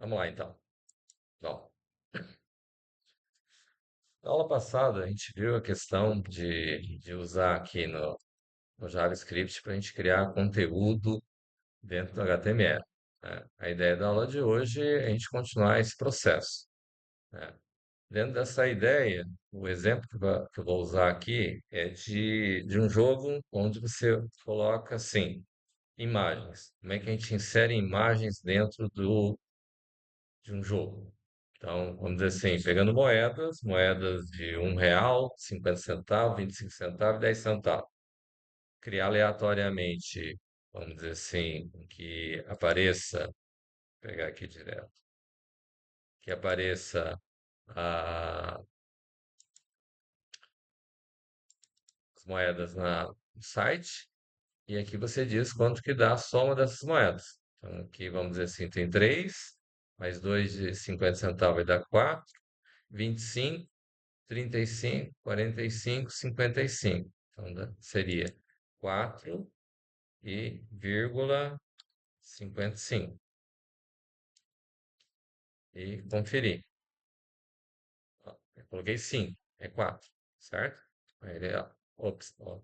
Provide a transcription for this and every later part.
Vamos lá então. Bom, na aula passada a gente viu a questão de usar aqui no JavaScript para a gente criar conteúdo dentro do HTML, né? A ideia da aula de hoje é a gente continuar esse processo, né? Dentro dessa ideia, o exemplo que eu vou usar aqui é de um jogo onde você coloca assim, imagens. Como é que a gente insere imagens dentro de um jogo? Então, vamos dizer assim, pegando moedas de R$ 1, 50 centavos, 25 centavos e 10 centavos. Criar aleatoriamente, vamos dizer assim, que apareça, vou pegar aqui direto, que apareça as moedas no site, e aqui você diz quanto que dá a soma dessas moedas. Então, aqui vamos dizer assim, tem 3 mais 2 de 50 centavos vai dar 4, 25, 35, 45, 55. Então, seria 4 e vírgula 55. E conferir. Ó, eu coloquei 5, é 4, certo? Aí ele, ó, ops, ó.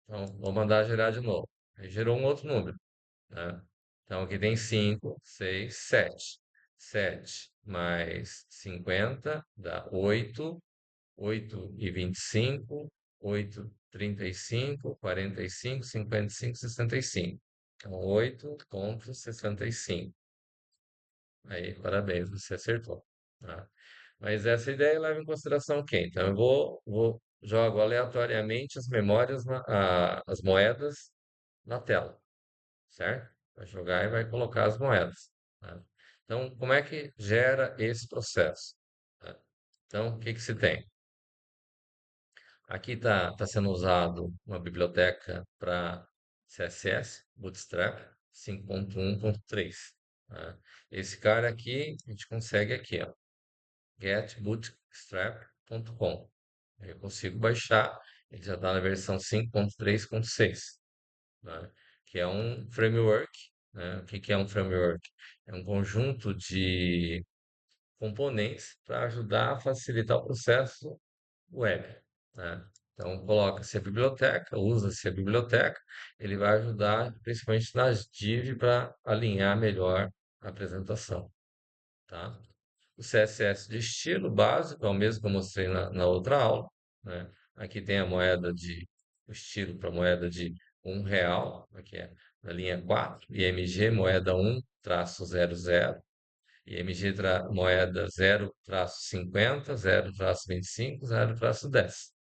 Então, vou mandar gerar de novo. Aí gerou um outro número, né? Então, aqui tem 5, 6, 7. 7 mais 50 dá 8, 8 e 25, 8, 35, 45, 55, 65. Então, 8,65. Aí, parabéns, você acertou. Tá? Mas essa ideia leva em consideração quem? Então, eu vou jogo aleatoriamente as memórias, as moedas na tela, certo? Vai jogar e vai colocar as moedas. Tá? Então, como é que gera esse processo? Tá? Então, o que que se tem? Aqui está sendo usado uma biblioteca para CSS, Bootstrap 5.1.3. Tá? Esse cara aqui, a gente consegue aqui, ó, getbootstrap.com. Eu consigo baixar, ele já está na versão 5.3.6, né? Que é um framework, né? O que que é um framework? É um conjunto de componentes para ajudar a facilitar o processo web, né? Então, coloca-se a biblioteca, usa-se a biblioteca, ele vai ajudar principalmente nas div para alinhar melhor a apresentação, tá? O CSS de estilo básico é o mesmo que eu mostrei na outra aula, né? Aqui tem a moeda o estilo para moeda de R$ 1, aqui é na linha 4, IMG moeda 1-00, IMG moeda 0-50, 0-25, 0-10.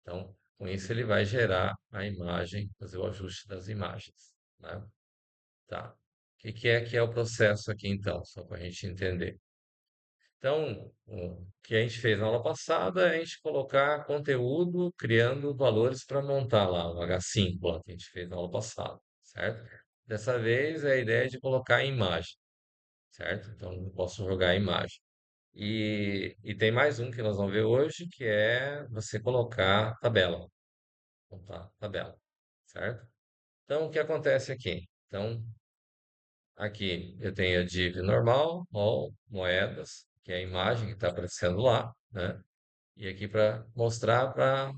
Então, com isso ele vai gerar a imagem, fazer o ajuste das imagens, né? Tá. O que é o processo aqui então, só para a gente entender. Então, o que a gente fez na aula passada é a gente colocar conteúdo criando valores para montar lá o H5 lá, que a gente fez na aula passada, certo? Dessa vez é a ideia de colocar a imagem, certo? Então, eu posso jogar a imagem. E tem mais um que nós vamos ver hoje, que é você colocar tabela, montar tabela, certo? Então, o que acontece aqui? Então, aqui eu tenho a div normal, all, moedas, que é a imagem que está aparecendo lá, né? E aqui para mostrar para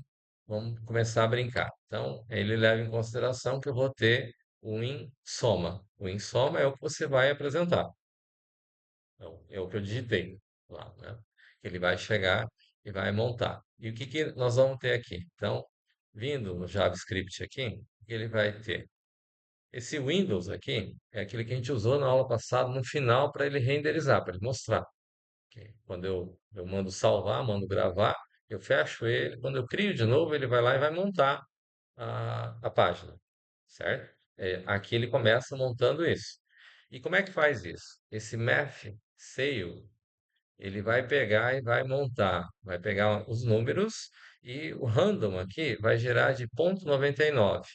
vamos começar a brincar. Então, ele leva em consideração que eu vou ter o in soma. O in soma é o que você vai apresentar. Então, é o que eu digitei lá, né? Ele vai chegar e vai montar. E o que que nós vamos ter aqui? Então, vindo no JavaScript aqui, o que ele vai ter? Esse Windows aqui é aquele que a gente usou na aula passada, no final, para ele renderizar, para ele mostrar. Quando eu mando salvar, mando gravar, eu fecho ele. Quando eu crio de novo, ele vai lá e vai montar a página, certo? Aqui ele começa montando isso. E como é que faz isso? Esse math sale, ele vai pegar e vai montar, vai pegar os números e o random aqui vai gerar de 0,99.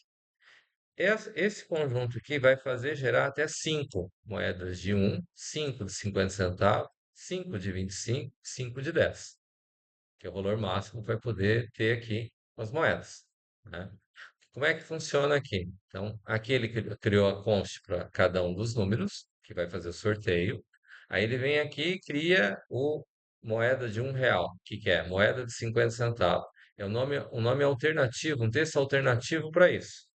Esse conjunto aqui vai fazer gerar até 5 moedas de 1, 5 de 50 centavos, 5 de 25, 5 de 10, que é o valor máximo que vai poder ter aqui com as moedas, né? Como é que funciona aqui? Então, aqui ele criou a const para cada um dos números, que vai fazer o sorteio. Aí ele vem aqui e cria o moeda de R$ 1. O que que é? Moeda de 50 centavos. É um nome alternativo, um texto alternativo para isso.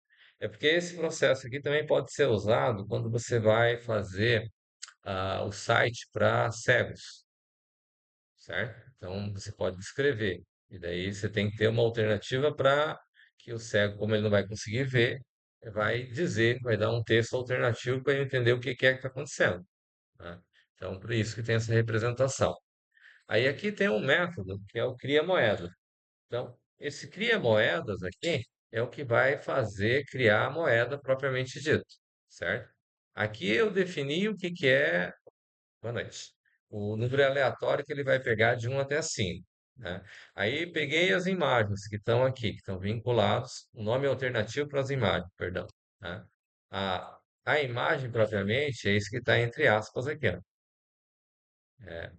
É porque esse processo aqui também pode ser usado quando você vai fazer o site para cegos, certo? Então você pode descrever. E daí você tem que ter uma alternativa para que o cego, como ele não vai conseguir ver, vai dizer, vai dar um texto alternativo para ele entender o que que é que está acontecendo, né? Então, por isso que tem essa representação. Aí aqui tem um método que é o cria-moeda. Então, esse cria-moedas aqui é o que vai fazer criar a moeda propriamente dito, certo? Aqui eu defini o que que é, boa noite, o número aleatório que ele vai pegar de 1 até 5, né? Aí peguei as imagens que estão aqui, que estão vinculados, o nome alternativo para as imagens, perdão, né? A imagem propriamente é isso que está entre aspas aqui, ó.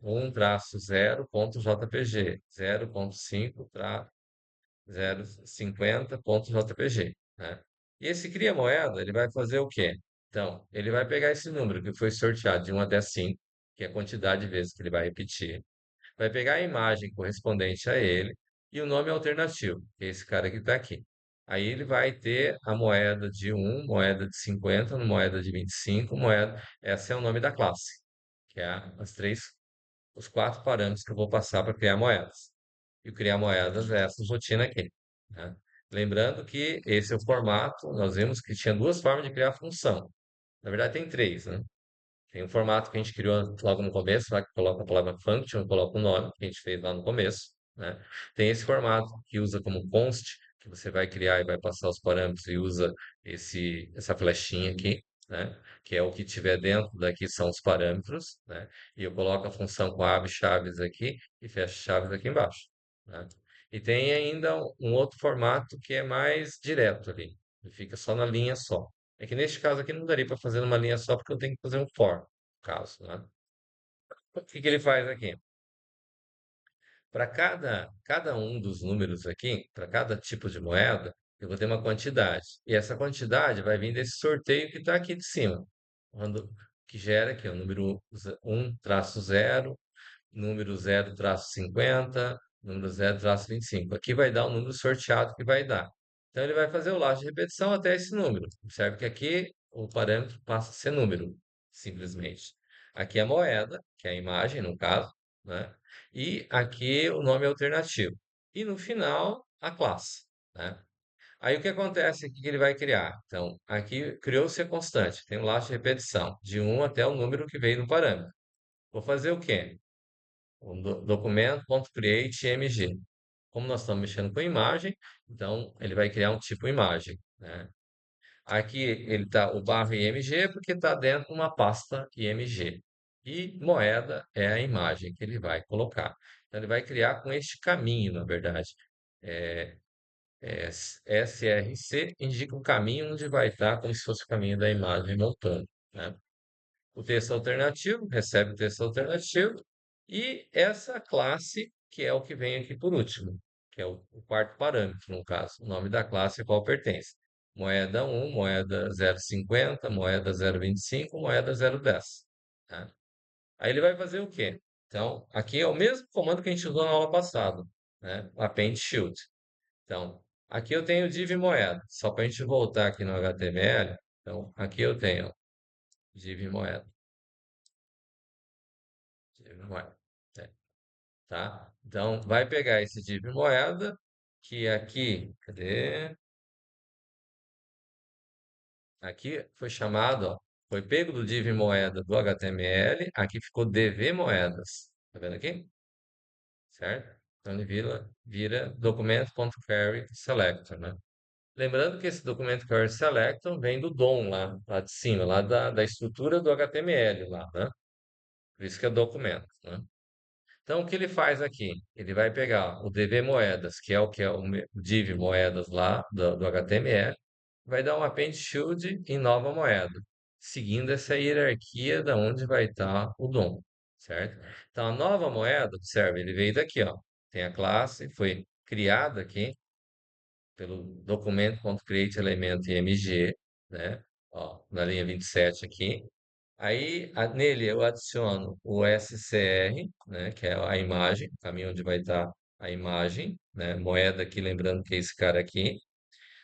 1-0.jpg, 0.5-0.50.jpg, né? E esse cria-moeda, ele vai fazer o quê? Então, ele vai pegar esse número que foi sorteado de 1 até 5, que é a quantidade de vezes que ele vai repetir, vai pegar a imagem correspondente a ele e o nome alternativo, que é esse cara que está aqui. Aí ele vai ter a moeda de 1, moeda de 50, moeda de 25, moeda. Essa é o nome da classe, que é os 4 parâmetros que eu vou passar para criar moedas. E o criar moedas é essa rotina aqui, né? Lembrando que esse é o formato, nós vimos que tinha duas formas de criar função. Na verdade, tem três, né? Tem um formato que a gente criou logo no começo, lá que coloca a palavra function, coloca o nome que a gente fez lá no começo, né? Tem esse formato que usa como const, que você vai criar e vai passar os parâmetros e usa essa flechinha aqui, né? Que é o que tiver dentro daqui são os parâmetros, né? E eu coloco a função com abre chaves aqui e fecha chaves aqui embaixo, né? E tem ainda um outro formato que é mais direto ali, ele fica só na linha só. É que neste caso aqui não daria para fazer numa linha só, porque eu tenho que fazer um for, no caso, né? O que que ele faz aqui? Para cada um dos números aqui, para cada tipo de moeda, eu vou ter uma quantidade. E essa quantidade vai vir desse sorteio que está aqui de cima, quando, que gera aqui o número 1-0, número 0-50, número 0-25. Aqui vai dar o número sorteado que vai dar. Então ele vai fazer o laço de repetição até esse número. Observe que aqui o parâmetro passa a ser número, simplesmente. Aqui é a moeda, que é a imagem, no caso, né? E aqui o nome alternativo. E no final, a classe, né? Aí o que acontece aqui que ele vai criar? Então, aqui criou-se a constante, tem um laço de repetição, de 1 até o número que veio no parâmetro. Vou fazer o quê? O documento.create.img. Como nós estamos mexendo com imagem, então ele vai criar um tipo imagem, né? Aqui ele tá o barra img porque está dentro de uma pasta img. E moeda é a imagem que ele vai colocar. Então ele vai criar com este caminho, na verdade. É, SRC indica o caminho onde vai estar, como se fosse o caminho da imagem montando, né? O texto alternativo, recebe o texto alternativo, e essa classe, que é o que vem aqui por último, que é o quarto parâmetro, no caso, o nome da classe a qual pertence. Moeda 1, moeda 0,50, moeda 0,25, moeda 0,10. Tá? Aí ele vai fazer o quê? Então, aqui é o mesmo comando que a gente usou na aula passada, né? O append shield. Então, aqui eu tenho div moeda. Só para a gente voltar aqui no HTML, então, aqui eu tenho div moeda. Div moeda. Tá? Então, vai pegar esse div moeda, que aqui, cadê? Aqui foi chamado, ó, foi pego do div moeda do HTML, aqui ficou dv moedas. Tá vendo aqui? Certo? Então ele vira documento.query selector, né? Lembrando que esse documento query selector vem do DOM lá de cima, lá da estrutura do HTML lá, né? Por isso que é documento, né? Então, o que ele faz aqui? Ele vai pegar o DV moedas, que é o div moedas lá do HTML, vai dar um append shield em nova moeda, seguindo essa hierarquia da onde vai estar o DOM, certo? Então, a nova moeda, observe, ele veio daqui, ó. Tem a classe, foi criada aqui pelo documento.createElementImg, né? Ó, na linha 27 aqui. Aí nele eu adiciono o SCR, né, que é a imagem, o caminho onde vai estar a imagem, né, moeda aqui, lembrando que é esse cara aqui,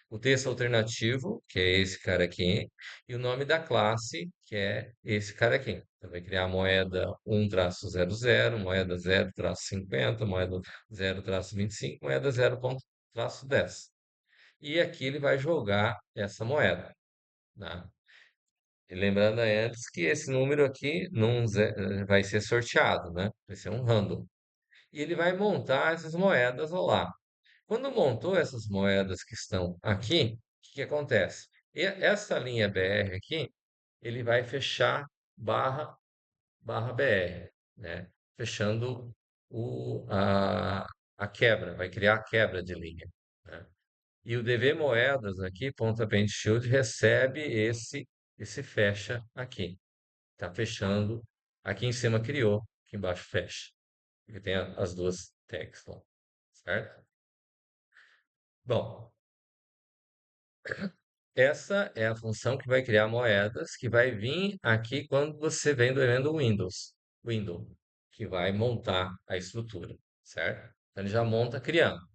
o texto alternativo, que é esse cara aqui, e o nome da classe, que é esse cara aqui. Então vai criar a moeda 1-00, moeda 0-50, moeda 0-25, moeda 0.10. E aqui ele vai jogar essa moeda, né? E lembrando aí antes que esse número aqui vai ser sorteado, né? Vai ser um random. E ele vai montar essas moedas lá. Quando montou essas moedas que estão aqui, o que que acontece? Essa linha BR aqui, ele vai fechar barra, barra BR, né? Fechando a quebra, vai criar a quebra de linha, né? E o DV Moedas aqui, ponto append shield, recebe esse fecha aqui. Tá fechando. Aqui em cima criou, aqui embaixo fecha. Porque tem as duas tags lá, certo? Bom, essa é a função que vai criar moedas, que vai vir aqui quando você vem do evento Window, que vai montar a estrutura, certo? Então ele já monta criando.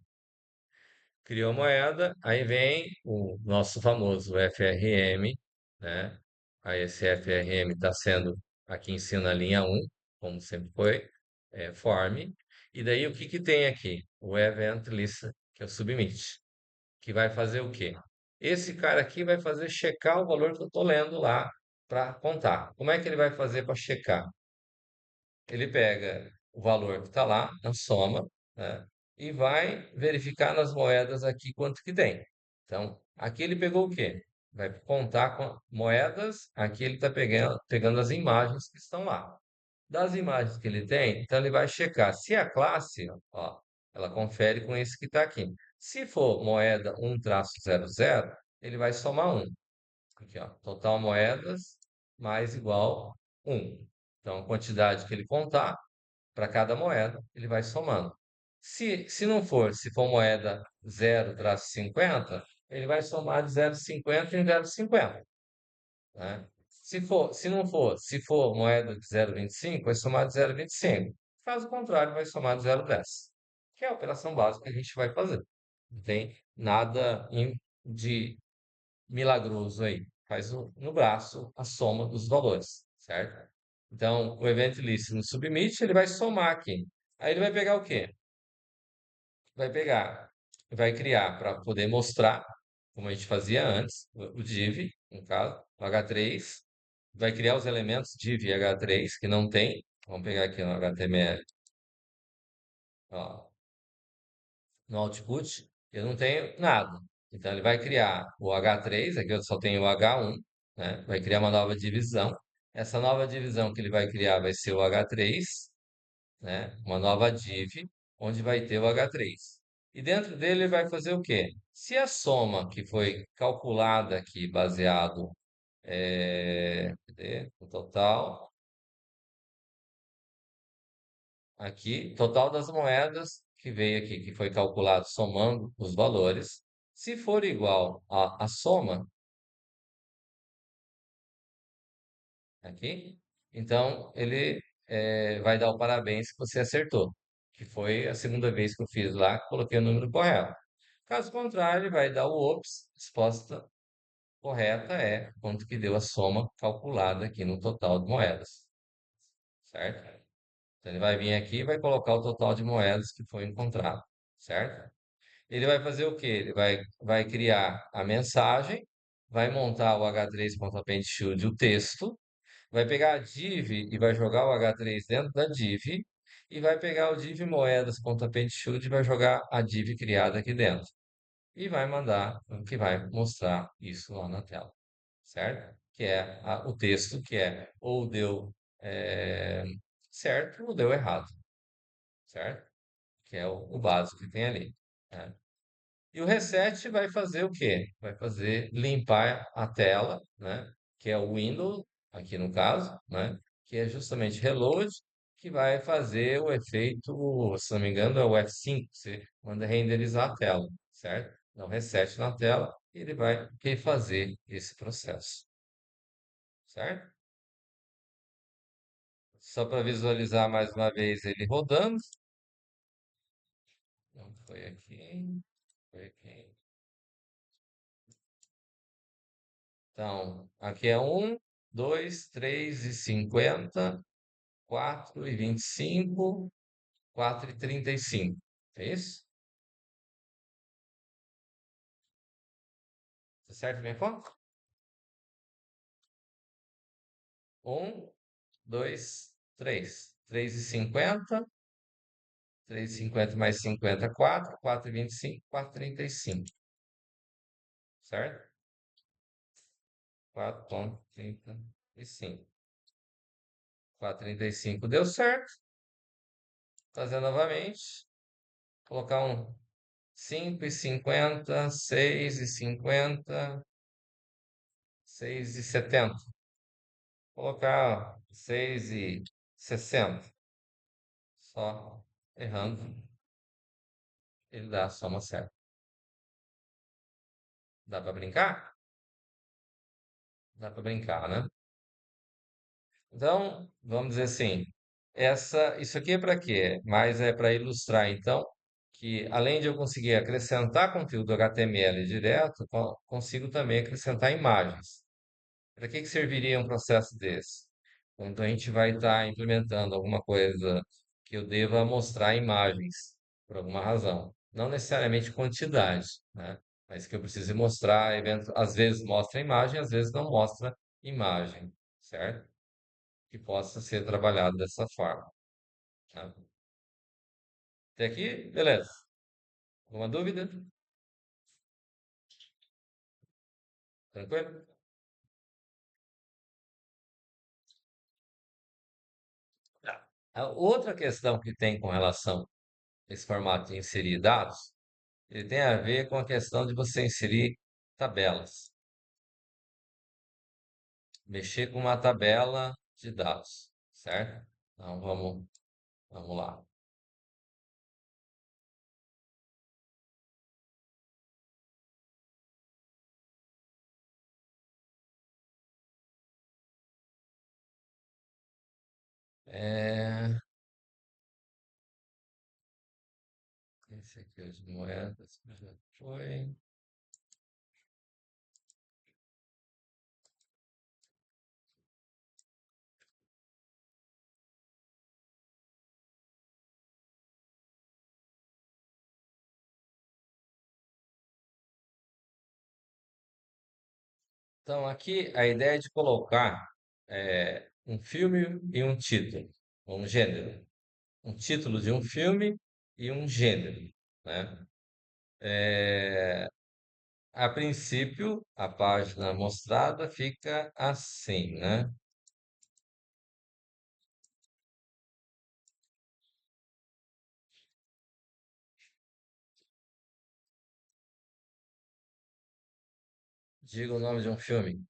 Criou a moeda, aí vem o nosso famoso FRM, né? Aí esse FRM está sendo aqui em cima na linha 1, como sempre foi, form. E daí o que que tem aqui? O event list, que é o submit, que vai fazer o quê? Esse cara aqui vai fazer checar o valor que eu estou lendo lá para contar. Como é que ele vai fazer para checar? Ele pega o valor que está lá na soma, né, e vai verificar nas moedas aqui quanto que tem. Então, aqui ele pegou o quê? Vai contar com moedas, aqui ele está pegando as imagens que estão lá. Das imagens que ele tem, então ele vai checar se a classe, ó, ela confere com esse que está aqui. Se for moeda 1-00, ele vai somar 1. Aqui, ó, total moedas mais igual 1. Então, a quantidade que ele contar para cada moeda, ele vai somando. Se não for, se for moeda 0-50, ele vai somar de 0,50 em 0,50, né? Se não for, se for moeda de 0,25, vai somar de 0,25. Caso contrário, vai somar de 0,10, que é a operação básica que a gente vai fazer. Não tem nada de milagroso aí. Faz no braço a soma dos valores, certo? Então, o event list no submit, ele vai somar aqui. Aí ele vai pegar o quê? Vai pegar, vai criar para poder mostrar, como a gente fazia antes, o div, no caso, o H3, vai criar os elementos div e H3 que não tem. Vamos pegar aqui no HTML, ó, no output, eu não tenho nada. Então ele vai criar o H3, aqui eu só tenho o H1, né? Vai criar uma nova divisão. Essa nova divisão que ele vai criar vai ser o H3, né? Uma nova div, onde vai ter o H3. E dentro dele ele vai fazer o quê? Se a soma que foi calculada aqui, baseado cadê? O total, aqui, total das moedas que veio aqui, que foi calculado somando os valores, se for igual à soma, aqui, então ele vai dar o parabéns que você acertou, que foi a segunda vez que eu fiz lá, coloquei o número correto. Caso contrário, ele vai dar o ops, resposta correta é quanto que deu a soma calculada aqui no total de moedas, certo? Então ele vai vir aqui e vai colocar o total de moedas que foi encontrado, certo? Ele vai fazer o quê? Ele vai criar a mensagem, vai montar o h3.append shield, o texto, vai pegar a div e vai jogar o H3 dentro da div, e vai pegar o div moedas.append shield e vai jogar a div criada aqui dentro. E vai mandar, que vai mostrar isso lá na tela, certo? Que é o texto que é ou deu é, certo ou deu errado, certo? Que é o básico que tem ali, né? E o reset vai fazer o quê? Vai fazer limpar a tela, né? Que é o Windows, aqui no caso, né? Que é justamente reload, que vai fazer o efeito, se não me engano, é o F5, você manda renderizar a tela, certo? Então, reset na tela e ele vai refazer esse processo, certo? Só para visualizar mais uma vez ele rodando. Não foi aqui, foi aqui. Então, aqui é 2, 3 e 50, 4 e 25, 4 e 35. É isso? Tá certo a minha conta? 1, 2, 3. 3 e 50. 3 e 50 mais 50, 4. 4 e 25, 4 e 35. Certo? 4,35. 4,35 deu certo. Fazer novamente. Colocar 5 e 50, 6 e 50, 6 e 70. Colocar 6 e 60. Só errando, ele dá a soma certa. Dá para brincar? Dá para brincar, né? Então, vamos dizer assim, isso aqui é para quê? Mas é para ilustrar, então, que além de eu conseguir acrescentar conteúdo HTML direto, consigo também acrescentar imagens. Para que serviria um processo desse? Quando a gente vai estar implementando alguma coisa que eu deva mostrar imagens, por alguma razão. Não necessariamente quantidade, né? Mas que eu precise mostrar, às vezes mostra imagem, às vezes não mostra imagem, certo? Que possa ser trabalhado dessa forma, né? Até aqui, beleza. Alguma dúvida? Tranquilo? Tá. A outra questão que tem com relação a esse formato de inserir dados, ele tem a ver com a questão de você inserir tabelas, mexer com uma tabela de dados, certo? Então vamos lá. É, esse aqui é de moedas, já foi. Então aqui a ideia é de colocar um filme e um título, um gênero. Um título de um filme e um gênero, né? É, a princípio, a página mostrada fica assim, né? Diga o nome de um filme.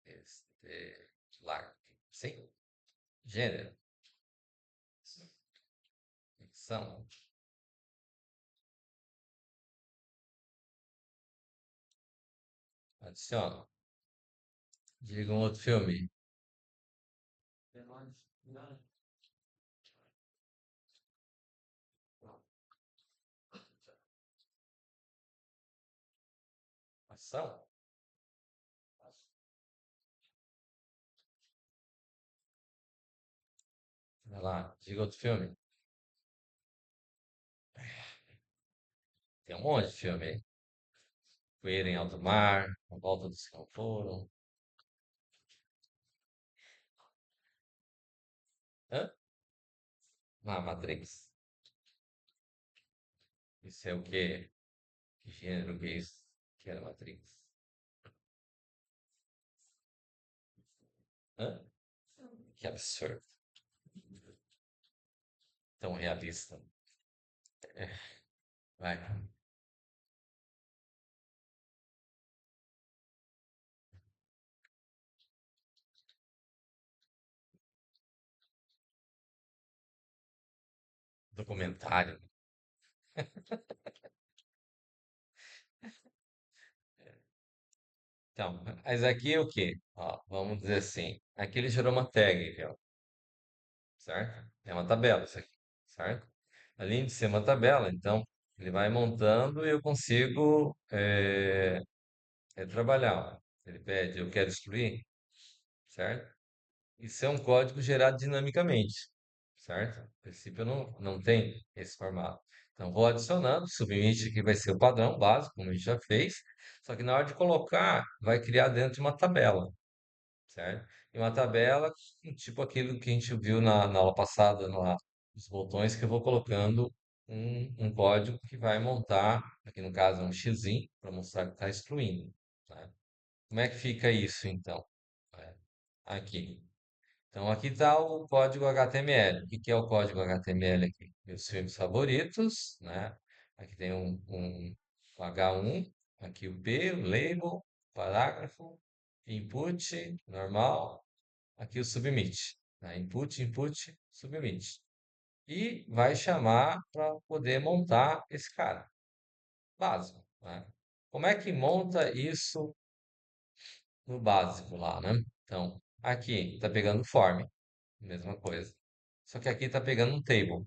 Estelar. Sim. Gênero. Ficção. Adiciona. Diga um outro filme. Ação. Vai lá. Diga outro filme. Tem um monte de filme aí. Poeira em alto mar. A volta dos que não foram. Hã? Ah, Matrix. Isso é o quê? Que gênero que é isso? Que era Matrix? Hã? Que absurdo. Tão realista. É, vai. Documentário. Então, mas aqui é o quê? Ó, vamos dizer assim, aqui ele gerou uma tag, aqui, ó, certo? É uma tabela isso aqui, certo? Além de ser uma tabela, então ele vai montando e eu consigo trabalhar. Ó. Ele pede, eu quero excluir, certo? Isso é um código gerado dinamicamente, certo? A princípio não tem esse formato. Então, vou adicionando, submit aqui vai ser o padrão básico, como a gente já fez, só que na hora de colocar, vai criar dentro de uma tabela, certo? E uma tabela, tipo aquilo que a gente viu na aula passada, lá, os botões que eu vou colocando um código que vai montar, aqui no caso é um xizinho, para mostrar que está excluindo, tá? Como é que fica isso, então? É, aqui. Então, aqui está o código HTML. O que que é o código HTML aqui? Meus filmes favoritos, né? Aqui tem um H1, aqui o P, o label, parágrafo, input, normal, aqui o submit, né? Input, input, submit. E vai chamar para poder montar esse cara, básico, né? Como é que monta isso no básico lá, né? Então, aqui está pegando form, mesma coisa. Só que aqui está pegando um table.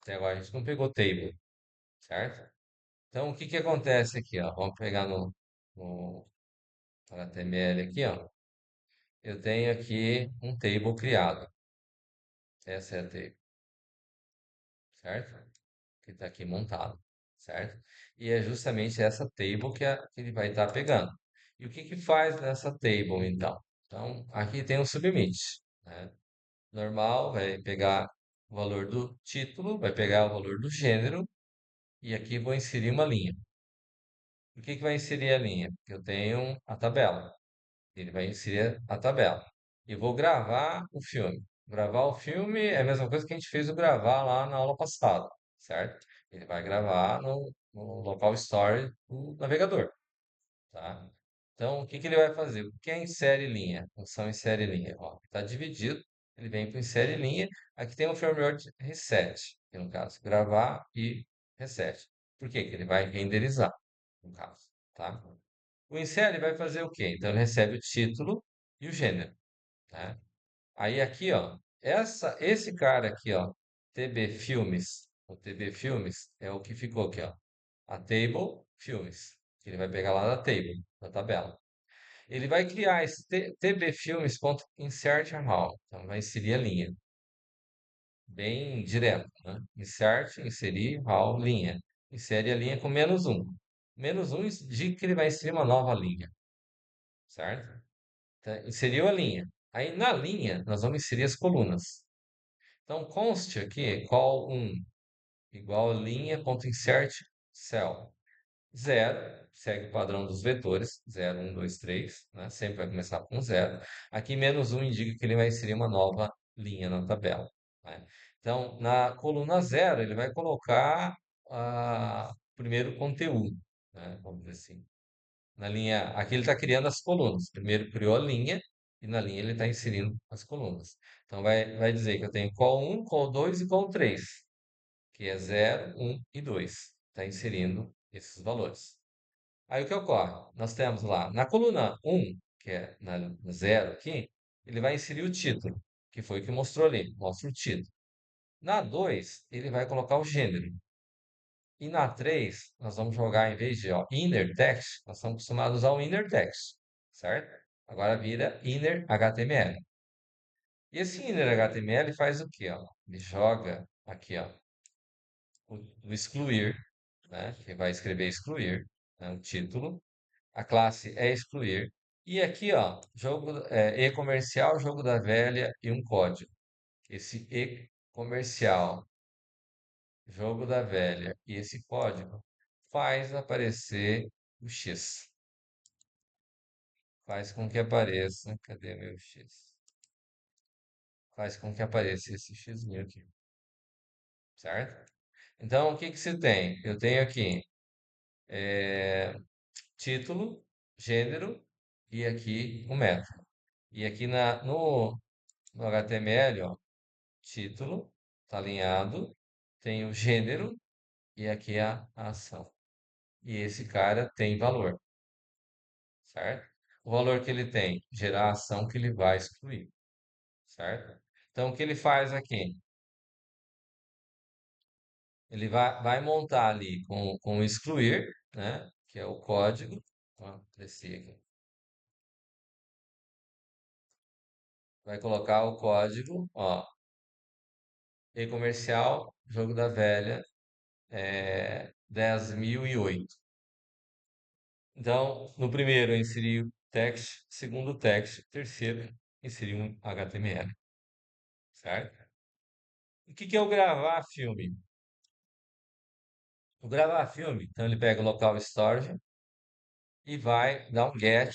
Até agora a gente não pegou table, certo? Então, o que que acontece aqui, ó? Vamos pegar no HTML aqui, ó. Eu tenho aqui um table criado. Essa é a table, certo? Que está aqui montado, certo? E é justamente essa table que ele vai estar pegando. E o que que faz nessa table, então? Então, aqui tem o submit, né? Normal, vai pegar o valor do título, vai pegar o valor do gênero, e aqui vou inserir uma linha. Por que que vai inserir a linha? Porque eu tenho a tabela. Ele vai inserir a tabela. E vou gravar o filme. Gravar o filme é a mesma coisa que a gente fez o gravar lá na aula passada, certo? Ele vai gravar no local store do navegador, tá? Então, o que que ele vai fazer? O que é insere linha? Função insere linha. Está dividido, ele vem para insere linha. Aqui tem um framework reset, que no caso, gravar e reset. Por quê? Que ele vai renderizar, no caso, tá? O insere vai fazer o quê? Então, ele recebe o título e o gênero, tá? Aí aqui, ó, esse cara aqui, ó, TB Filmes, o TB Filmes é o que ficou aqui, ó, a table filmes, que ele vai pegar lá da table, da tabela. Ele vai criar esse tbfilmes.insert_all, então vai inserir a linha, bem direto, né? Insert, inserir, all, linha. Insere a linha com -1. -1 indica que ele vai inserir uma nova linha, certo? Então, inseriu a linha. Aí na linha nós vamos inserir as colunas. Então conste aqui call1 igual linha.insert cell. Zero, segue o padrão dos vetores, 0, 1, 2, 3, né? Sempre vai começar com zero. Aqui -1 indica que ele vai inserir uma nova linha na tabela, né? Então, na coluna zero, ele vai colocar o primeiro conteúdo, né? Vamos dizer assim. Na linha, aqui ele está criando as colunas. Primeiro criou a linha e na linha ele está inserindo as colunas. Então, vai dizer que eu tenho col1, col2 e col3, que é 0, 1 e 2. Está inserindo esses valores. Aí o que ocorre? Nós temos lá, na coluna 1, que é na 0 aqui, ele vai inserir o título, que foi o que mostrou ali, mostra o título. Na 2, ele vai colocar o gênero. E na 3, nós vamos jogar, em vez de ó, inner text, nós estamos acostumados ao inner text, certo? Agora vira inner HTML. E esse inner HTML faz o quê? Ó? Ele joga aqui ó, o excluir, né? Que vai escrever excluir, né? O título. A classe é excluir. E aqui, ó, e-comercial, jogo da velha e um código. Esse e-comercial, jogo da velha e esse código faz aparecer o X. Faz com que apareça. Cadê meu X? Faz com que apareça esse X aqui. Certo? Então, o que que você tem? Eu tenho aqui título, gênero e aqui o método. E aqui no HTML, ó, título, está alinhado, tem o gênero e aqui a ação. E esse cara tem valor, certo? O valor que ele tem, gerar a ação que ele vai excluir, certo? Então, o que ele faz aqui? Ele vai montar ali com o excluir, né? Que é o código. Ó, desci aqui. Vai colocar o código, ó, e-comercial, jogo da velha, 10.008. Então, no primeiro, eu inseri o text, segundo o text, terceiro, inseri um HTML, certo? O que que é o gravar filme? O gravar filme, então ele pega o local storage e vai dar um get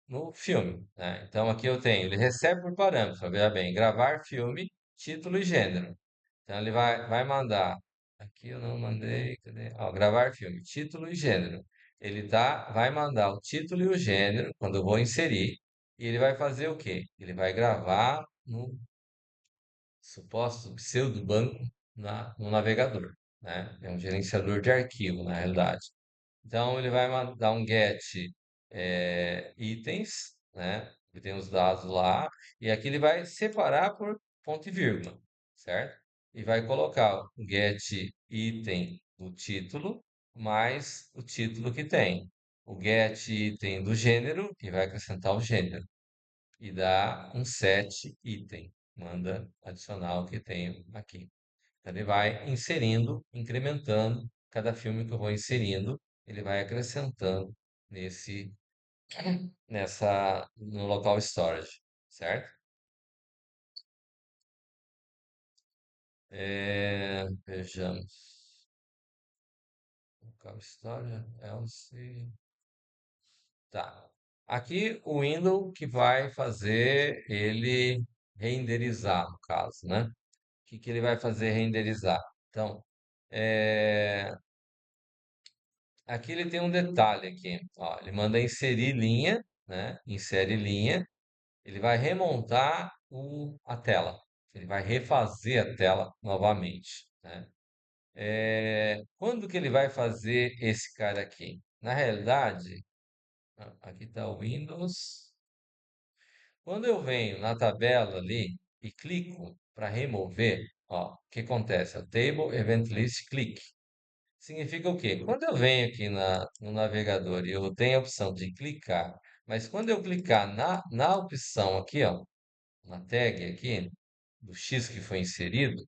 no filme, né? Então aqui eu tenho, ele recebe por parâmetro, veja bem, gravar filme, título e gênero. Então ele vai mandar, aqui eu não mandei, cadê? Ó, gravar filme, título e gênero. Vai mandar o título e o gênero quando eu vou inserir, e ele vai fazer o quê? Ele vai gravar no suposto pseudo-banco no navegador, né? É um gerenciador de arquivo, na realidade. Então, ele vai mandar um get itens, né? Que tem os dados lá, e aqui ele vai separar por ponto e vírgula, certo? E vai colocar o get item do título mais o título que tem. O get item do gênero, e vai acrescentar o gênero e dá um set item. Manda adicionar o que tem aqui. Então, ele vai inserindo, incrementando cada filme que eu vou inserindo, ele vai acrescentando nesse no local storage, certo? Vejamos. Local storage, else. Tá. Aqui o Windows que vai fazer ele renderizar, no caso, né? Que ele vai fazer renderizar. Então, é, aqui ele tem um detalhe aqui, ó, ele manda inserir linha, né? Insere linha, ele vai remontar a tela, ele vai refazer a tela novamente, né? Quando que ele vai fazer esse cara aqui? Na realidade, aqui está o Windows. Quando eu venho na tabela ali e clico para remover, ó, o que acontece? O Table Event List Click. Significa o quê? Quando eu venho aqui no navegador e eu tenho a opção de clicar, mas quando eu clicar na opção aqui, ó, na tag aqui, do X que foi inserido,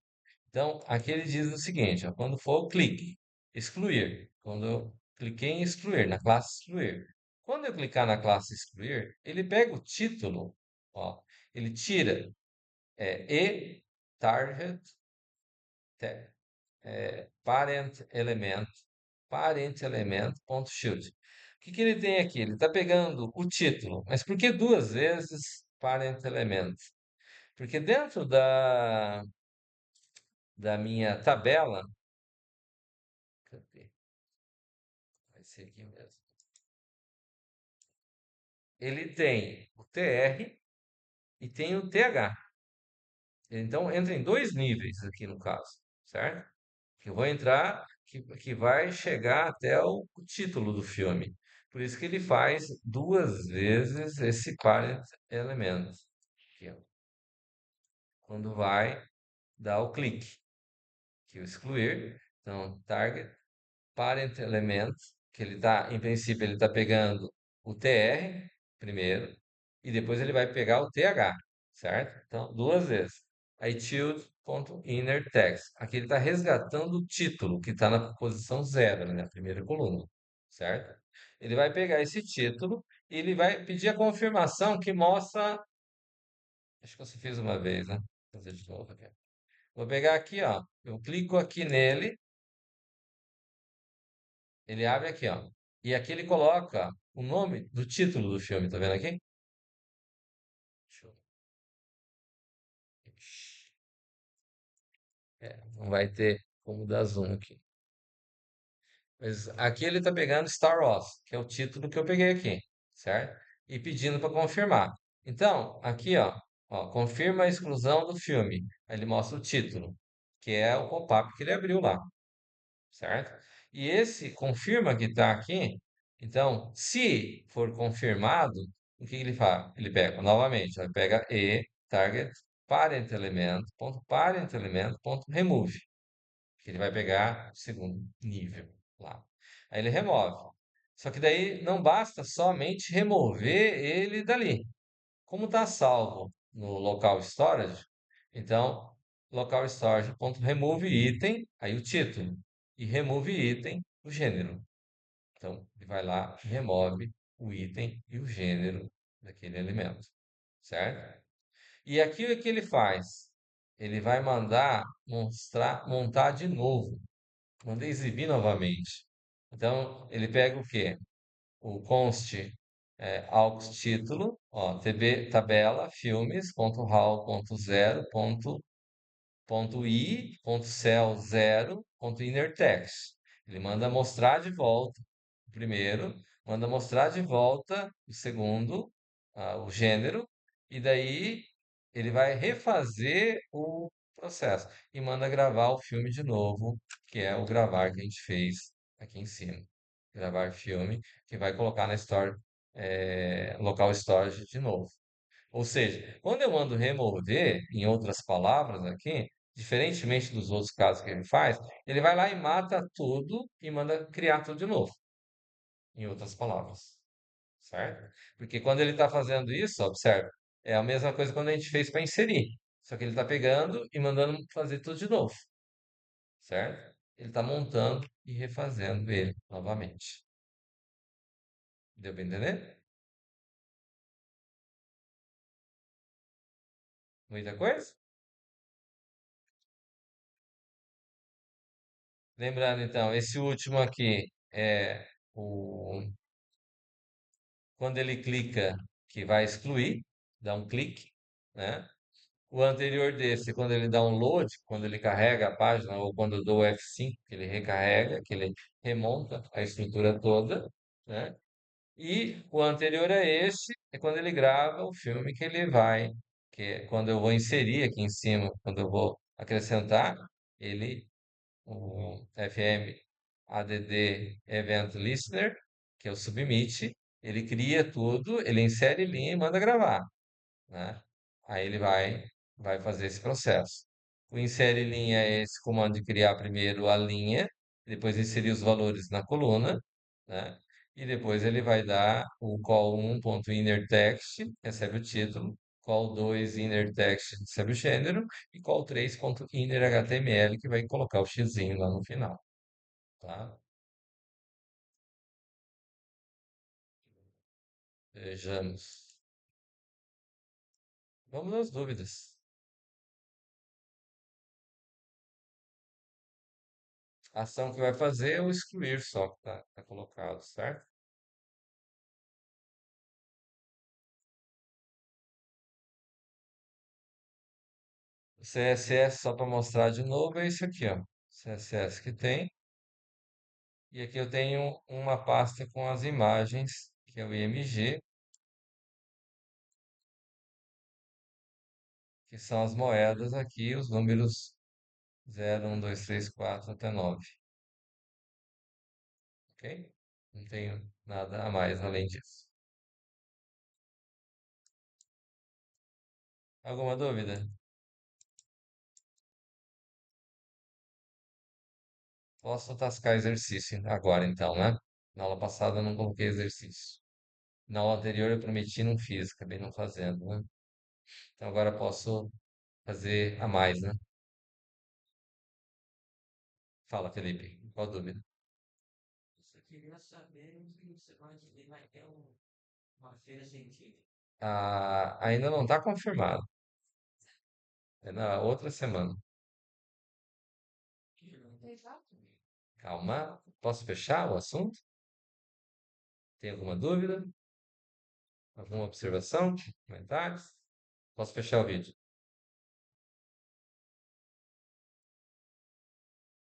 então aqui ele diz o seguinte, ó, quando for o clique, excluir. Quando eu cliquei em excluir, na classe excluir. Quando eu clicar na classe excluir, ele pega o título, ó, ele tira e target parent element ponto shoot. O que que ele tem aqui? Ele está pegando o título, mas por que duas vezes parent element? Porque dentro da minha tabela, cadê? Vai ser aqui mesmo. Ele tem o TR e tem o TH. Então entra em dois níveis aqui no caso, certo? Que eu vou entrar, que vai chegar até o título do filme. Por isso que ele faz duas vezes esse parent element, aqui, ó, quando vai dar o clique, que é o excluir. Então, target parent element, que ele está, em princípio, ele está pegando o TR primeiro, e depois ele vai pegar o TH, certo? Então, duas vezes. Aí, tilde.inner text. Aqui ele está resgatando o título, que está na posição zero, né, na primeira coluna, certo? Ele vai pegar esse título e ele vai pedir a confirmação que mostra. Acho que você fez uma vez, né? Vou fazer de novo aqui. Vou pegar aqui, ó. Eu clico aqui nele, ele abre aqui, ó. E aqui ele coloca o nome do título do filme, tá vendo aqui? Deixa eu... não vai ter como dar zoom aqui. Mas aqui ele tá pegando Star Wars, que é o título que eu peguei aqui, certo? E pedindo para confirmar. Então, aqui, ó, confirma a exclusão do filme. Aí ele mostra o título, que é o pop-up que ele abriu lá, certo? E esse confirma que está aqui, Então, se for confirmado, o que ele faz? Ele pega novamente, ele pega e target parent element, ponto parent element, ponto remove, que ele vai pegar o segundo nível lá. Aí ele remove. Só que daí não basta somente remover ele dali. Como está salvo no local storage, então local storage.remove item, aí o título, e remove item, o gênero. Então ele vai lá e remove o item e o gênero daquele elemento, certo? E aqui o que ele faz? Ele vai mandar montar de novo, manda exibir novamente. Então ele pega o quê? O const aux título, ó, tb, tabela, filmes, ponto raw, ponto zero, ponto i, ponto cell zero, ponto inner text. Ele manda mostrar de volta o primeiro, manda mostrar de volta o segundo, o gênero, e daí ele vai refazer o processo e manda gravar o filme de novo, que é o gravar que a gente fez aqui em cima. Gravar filme, que vai colocar na store, local storage de novo. Ou seja, quando eu mando remover, em outras palavras aqui, diferentemente dos outros casos que ele faz, ele vai lá e mata tudo e manda criar tudo de novo, em outras palavras, certo? Porque quando ele está fazendo isso, observe, é a mesma coisa quando a gente fez para inserir. Só que ele está pegando e mandando fazer tudo de novo, certo? Ele está montando e refazendo ele novamente. Deu para entender? Muita coisa? Lembrando então, esse último aqui é o quando ele clica que vai excluir, dá um clique, né? O anterior desse, quando ele dá um load, quando ele carrega a página, ou quando eu dou o F5, que ele recarrega, que ele remonta a estrutura toda, né? E o anterior a este é quando ele grava o filme que ele vai, que é quando eu vou inserir aqui em cima, quando eu vou acrescentar, ele o FM ADD Event Listener, que é o submit, ele cria tudo, ele insere linha e manda gravar, né? Aí ele vai fazer esse processo. O insere linha é esse comando de criar primeiro a linha, depois inserir os valores na coluna, né? E depois ele vai dar o call 1.innerText, recebe o título, call 2 innerText, recebe o gênero, e call 3.innerHTML, que vai colocar o xizinho lá no final, tá? Vejamos. Vamos às dúvidas. A ação que vai fazer é o excluir só que tá colocado, certo? O CSS, só para mostrar de novo, é esse aqui, ó. CSS que tem. E aqui eu tenho uma pasta com as imagens, que é o IMG, que são as moedas aqui, os números 0, 1, 2, 3, 4 até 9. Ok? Não tenho nada a mais além disso. Alguma dúvida? Posso tascar exercício agora então, né? Na aula passada eu não coloquei exercício. Na aula anterior eu prometi e não fiz, acabei não fazendo, né? Então agora posso fazer a mais, né? Fala, Felipe, qual a dúvida? Eu só queria saber se semana que vem vai ter uma feira científica. Ah, ainda não está confirmado. É na outra semana. Calma. Posso fechar o assunto? Tem alguma dúvida? Alguma observação? Comentários? Posso fechar o vídeo?